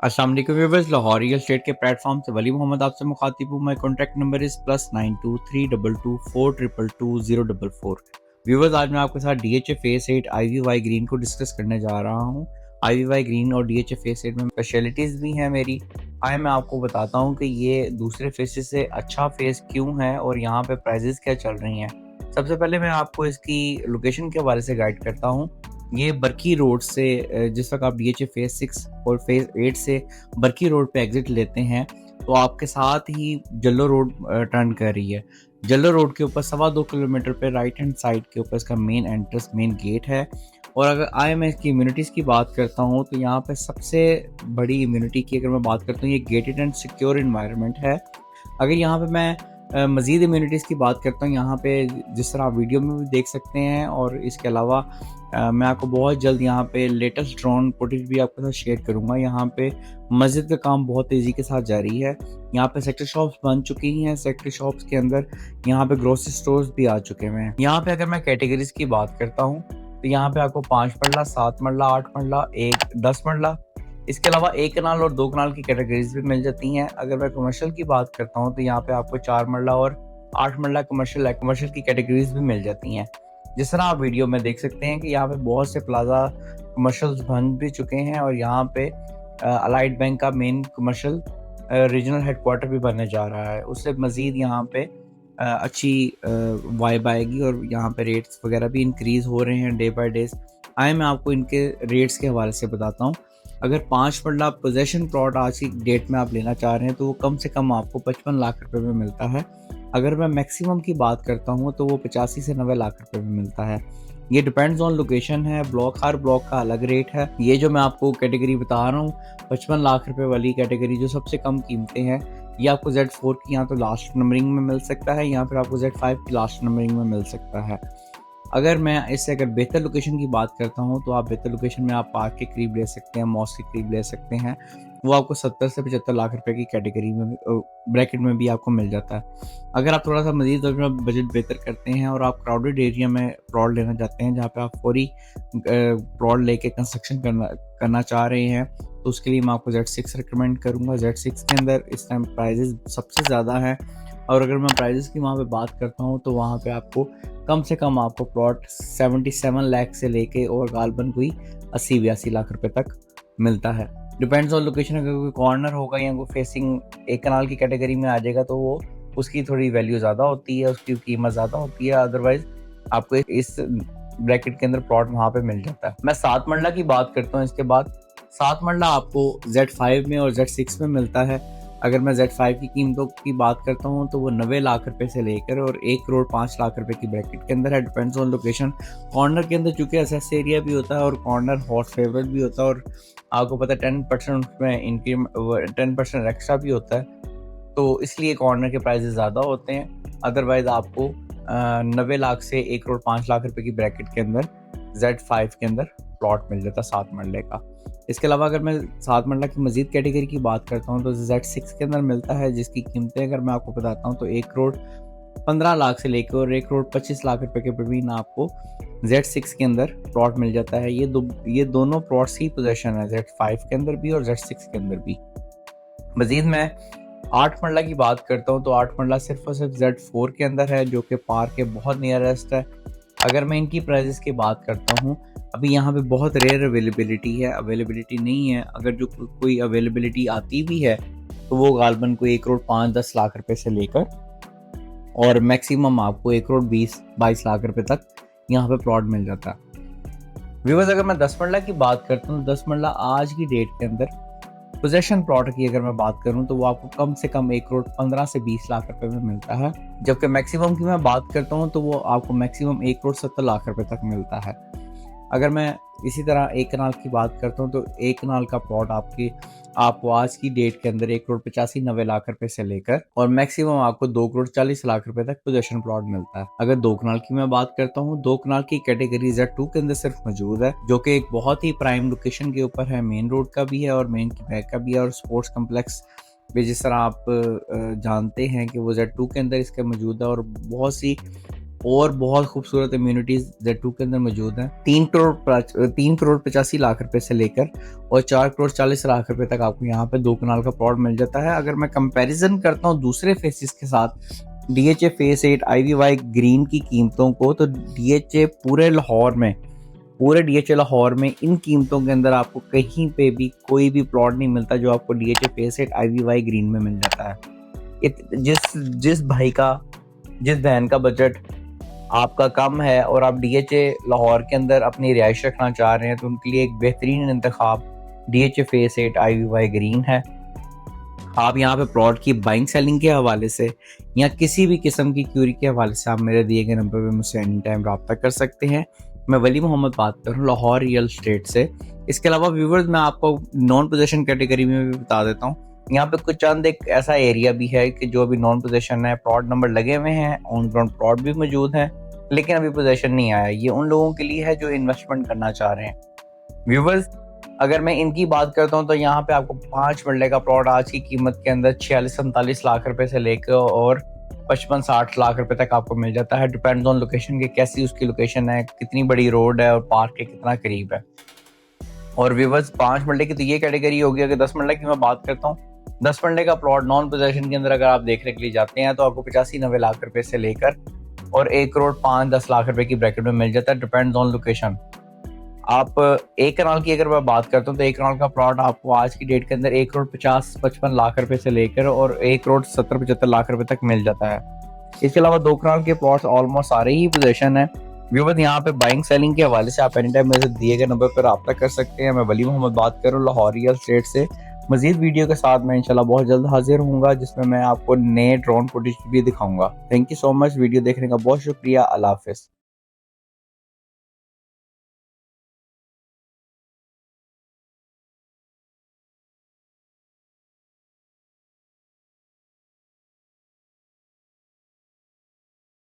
अस्सलाम वालेकुम viewers, Lahore real estate के प्लेटफॉर्म से वली मोहम्मद आपसे मुखातिब हूँ। माई कॉन्टैक्ट नंबर इज़ +923224224044। व्यूअर्स, आज मैं आपके साथ DHA फेस 8 IVY ग्रीन को डिस्कस करने जा रहा हूँ। IVY ग्रीन और DHA फेस 8 में स्पेशलिटीज़ भी हैं मेरी। आए मैं आपको बताता हूँ कि ये दूसरे फेसेस से अच्छा फेस क्यों है और यहाँ पे प्राइजेस क्या चल रही हैं। सबसे पहले मैं आपको इसकी लोकेशन के हवाले से गाइड करता हूँ। ये बरकी रोड से जिस वक्त आप DHA फेज 6 और फेज 8 से बरकी रोड पे एग्जिट लेते हैं तो आपके साथ ही जल्लो रोड टर्न कर रही है। जल्लो रोड के ऊपर 2.25 किलोमीटर पे राइट हैंड साइड के ऊपर इसका मेन एंट्रेंस मेन गेट है। और अगर आए मैं इसकी इम्यूनिटीज़ की बात करता हूँ तो यहाँ पे सबसे बड़ी इम्यूनिटी की अगर मैं बात करता हूँ, ये गेटेड एंड सिक्योर इन्वायरमेंट है। अगर यहाँ पे मैं मज़ीद इम्यूनिटीज़ की बात करता हूँ, यहाँ पे जिस तरह आप वीडियो में भी देख सकते हैं, और इसके अलावा मैं आपको बहुत जल्द यहाँ पे लेटेस्ट ड्रोन फुटेज भी आपके साथ शेयर करूँगा। यहाँ पे मस्जिद का काम बहुत तेज़ी के साथ जारी है। यहाँ पे सेक्टर शॉप्स बन चुकी हैं। सेक्टर शॉप्स के अंदर यहाँ पे ग्रोसरी स्टोर्स भी आ चुके हुए हैं। यहाँ पे अगर मैं कैटेगरीज की बात करता हूँ तो यहाँ पे आपको 5 मरला, 7 मरला, 8 मरला, 10 मरला, इसके अलावा 1 कनाल और 2 कनाल की कैटेगरीज भी मिल जाती हैं। अगर मैं कमर्शियल की बात करता हूँ तो यहाँ पे आपको 4 मरला और 8 मरला कमर्शियल की कैटेगरीज भी मिल जाती हैं। जिस तरह आप वीडियो में देख सकते हैं कि यहाँ पे बहुत से प्लाजा कमर्शियल्स बन भी चुके हैं और यहाँ पे अलाइड बैंक का मेन कमर्शियल रीजनल हेडक्वार्टर भी बनने जा रहा है। उससे मज़ीद यहाँ पे अच्छी वाइब आएगी और यहाँ पे रेट्स वगैरह भी इंक्रीज़ हो रहे हैं डे बाय डे। आए मैं आपको इनके रेट्स के हवाले से बताता हूँ। अगर 5 मरला पोजेशन प्लॉट आज की डेट में आप लेना चाह रहे हैं तो वो कम से कम आपको 55 लाख रुपए में मिलता है। अगर मैं मैक्सिमम की बात करता हूँ तो वो 85 से 90 लाख रुपए में मिलता है। ये डिपेंड्स ऑन लोकेशन है, ब्लॉक, हर ब्लॉक का अलग रेट है। ये जो मैं आपको कैटेगरी बता रहा हूँ 55 लाख रुपए वाली कैटेगरी जो सबसे कम कीमतें हैं, ये आपको Z4 की यहाँ तो लास्ट नंबरिंग में मिल सकता है, यहाँ पर आपको Z5 की लास्ट नंबरिंग में मिल सकता है। अगर मैं इससे अगर बेहतर लोकेशन की बात करता हूँ तो आप बेहतर लोकेशन में आप पार्क के करीब ले सकते हैं, मॉस्क के करीब ले सकते हैं। वो आपको 70 से 75 लाख रुपए की कैटेगरी में ब्रैकेट में भी आपको मिल जाता है। अगर आप थोड़ा सा मजीद अपना बजट बेहतर करते हैं और आप क्राउडेड एरिया में प्लॉट लेना चाहते हैं जहाँ पे आप फौरी प्लॉट लेके कंस्ट्रक्शन करना चाह रहे हैं तो उसके लिए मैं आपको Z6 रिकमेंड करूँगा। Z6 के अंदर इस टाइम प्राइजेस सबसे ज़्यादा है और अगर मैं प्राइजेस की वहाँ पे बात करता हूँ तो वहाँ पे आपको कम से कम आपको प्लॉट 77 लाख से लेके और गालबन कोई 80-82 लाख रुपए तक मिलता है। Depends on location. अगर कोई कॉर्नर होगा या कोई फेसिंग 1 कनाल की कैटेगरी में आ जाएगा तो वो उसकी थोड़ी वैल्यू ज़्यादा होती है, उसकी कीमत ज़्यादा होती है। अदरवाइज आपको इस ब्रैकेट के अंदर प्लॉट वहाँ पे मिल जाता है। मैं 7 मरला की बात करता हूँ। इसके बाद 7 मरला आपको Z5 में और Z6 में मिलता है। अगर मैं Z5 की कीमतों की बात करता हूँ तो वो 90 लाख रुपए से लेकर और 1 करोड़ 5 लाख रुपए की ब्रैकेट के अंदर है। Depends on location. कॉर्नर के अंदर चूंकि एसएस एरिया भी होता है और कॉर्नर हॉट फेवरेट भी होता है और आपको पता है 10% उसमें इंक्रीमेंट 10% एक्स्ट्रा भी होता है, तो इसलिए कॉर्नर के प्राइसेस ज़्यादा होते हैं। अदरवाइज आपको 90 लाख से 1 करोड़ 5 लाख रुपए की ब्रैकेट के अंदर Z5 के अंदर प्लॉट मिल जाता है 7 मरले का। इसके अलावा अगर मैं 7 मरला की मजीद कैटेगरी की बात करता हूँ तो Z6 के अंदर मिलता है, जिसकी कीमतें अगर मैं आपको बताता हूँ तो 1 करोड़ 15 लाख से लेकर और 1 करोड़ 25 लाख रुपए के बिटवीन आपको Z6 के अंदर प्लॉट मिल जाता है। ये दोनों प्लॉट्स की पोजीशन है Z5 के अंदर भी और Z6 के अंदर भी। मजीद मैं 8 मरला की बात करता हूँ तो 8 मरला सिर्फ और सिर्फ Z4 के अंदर है जो कि पार्क के बहुत नियरेस्ट है। अगर मैं इनकी प्राइजेस की बात करता हूँ, अभी यहाँ पे बहुत रेयर अवेलेबिलिटी नहीं है। अगर जो कोई अवेलेबिलिटी आती भी है तो वो गालबन को 1 करोड़ 5-10 लाख रुपए से लेकर और मैक्सिमम आपको 1 करोड़ 20-22 लाख रुपए तक यहाँ पे प्लॉट मिल जाता है। व्यूअर्स, अगर मैं 10 मरला की बात करता हूँ तो 10 मरला आज की डेट के अंदर पोजेशन प्लॉट की अगर मैं बात करूं तो वो आपको कम से कम 1 करोड़ 15 से 20 लाख रुपए में मिलता है, जबकि मैक्सिमम की मैं बात करता हूं तो वो आपको मैक्सिमम 1 करोड़ 70 लाख रुपए तक मिलता है। अगर मैं इसी तरह 1 कनाल की बात करता हूं तो 1 कनाल का प्लॉट आपको आज की डेट के अंदर 1 करोड़ 85-90 लाख रुपए से लेकर और मैक्सिमम आपको 2 करोड़ 40 लाख रुपए तक पोजेशन प्लॉट मिलता है। अगर 2 कनाल की मैं बात करता हूँ, 2 कनाल की कैटेगरी Z2 के अंदर सिर्फ मौजूद है, जो कि एक बहुत ही प्राइम लोकेशन के ऊपर है। मेन रोड का भी है और मेन की बैक का भी है और स्पोर्ट्स कम्प्लेक्स भी जिस तरह आप जानते हैं कि वो Z2 के अंदर इसके मौजूद है और बहुत सी और बहुत खूबसूरत इम्यूनिटीज Z2 के अंदर मौजूद हैं। 3 करोड़ 85 लाख रुपए से लेकर और 4 करोड़ 40 लाख रुपए तक आपको यहाँ पे 2 कनाल का प्लॉट मिल जाता है। अगर मैं कंपैरिजन करता हूँ दूसरे फेसिस के साथ DHA फेस 8 IVY ग्रीन की कीमतों को, तो DHA पूरे DHA लाहौर में इन कीमतों के अंदर आपको कहीं पे भी कोई भी प्लॉट नहीं मिलता जो आपको DHA फेस 8 IVY ग्रीन में मिल जाता है। जिस बहन का बजट आपका कम है और आप DHA लाहौर के अंदर अपनी रिहाइश रखना चाह रहे हैं, तो उनके लिए एक बेहतरीन इंतखाब DHA फेस 8 IVY ग्रीन है। आप यहाँ पे प्लॉट की बाइंग सेलिंग के हवाले से या किसी भी किस्म की क्यूरी के हवाले से आप मेरे दिए गए नंबर पे मुझसे एनी टाइम रब्ता कर सकते हैं। मैं वली मोहम्मद बात कर रहा हूँ लाहौर रियल एस्टेट से। इसके अलावा व्यूवर्स, मैं आपको नॉन पोजेशन कैटेगरी में भी बता देता हूँ। यहाँ पे कुछ चंद एक ऐसा एरिया भी है कि जो अभी नॉन पोजेशन है, प्लॉट नंबर लगे हुए हैं, ऑन ग्राउंड प्लॉट भी मौजूद है, लेकिन अभी पोजेशन नहीं आया। ये उन लोगों के लिए है जो इन्वेस्टमेंट करना चाह रहे हैं। व्यूवर्स, अगर मैं इनकी बात करता हूँ तो यहाँ पे आपको 5 मरले का प्लॉट आज की कीमत के अंदर 46-47 लाख रुपए से लेकर और 55-60 लाख रुपए तक आपको मिल जाता है। डिपेंड्स ऑन लोकेशन के, कैसी उसकी लोकेशन है, कितनी बड़ी रोड है और पार्क के कितना करीब है। और व्यूवर्स, 5 मरले की तो ये कैटेगरी होगी। अगर 10 मरले की मैं बात करता हूँ, 10 मरले का प्लॉट नॉन पोजेशन के अंदर अगर आप देखने के लिए जाते हैं तो आपको 85-90 लाख रुपए से लेकर और 1 करोड़ 5-10 लाख रुपए की ब्रैकेट में मिल जाता है। Depends on location. आप 1 कनाल की अगर मैं बात करता हूँ तो 1 कनाल का प्लॉट आपको आज की डेट के अंदर 1 करोड़ 50-55 लाख रुपए से लेकर और 1 करोड़ 70-75 लाख रुपए तक मिल जाता है। इसके अलावा 2 कनाल के प्लॉट्स ऑलमोस्ट सारे ही पोजीशन है। व्यूअर्स, यहाँ पे बाइंग सेलिंग के हवाले से आप एनी टाइम मेरे दिए गए नंबर पर रब्ता कर सकते हैं। मैं वली मोहम्मद बात कर रहा हूँ लाहौर रियल एस्टेट से। मजीद वीडियो के साथ मैं इंशाल्लाह बहुत जल्द हाजिर होऊंगा, जिसमें मैं आपको नए ड्रोन फुटेज भी दिखाऊंगा। Thank you so much. Video देखने का बहुत शुक्रिया। अल्लाह हाफिज़।